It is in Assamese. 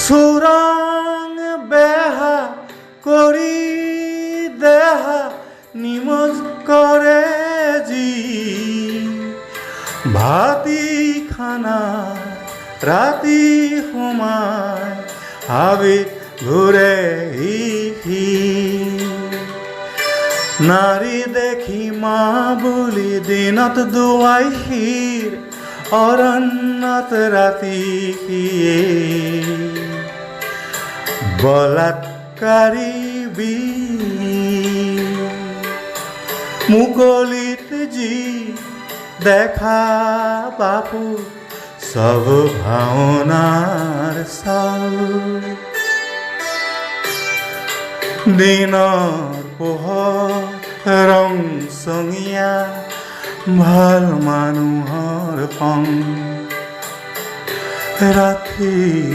চোৰাং বেহা কৰি দেহা নিমজ কৰে যি ভাতি খানা ৰাতি সোমাই হাবিত ঘূৰে সি নাৰী দেখি মা বুলি দিনত দুৱাই শিৰ অৰণ্যত ৰাতি সিয়ে বলাৎকাৰী বীৰ মুকলিত যি দেখা বাপু সব ভাওনাৰ চাল দিনৰ পোহৰ ৰং চঙীয়া ভাল মানুহৰ সং ৰাতি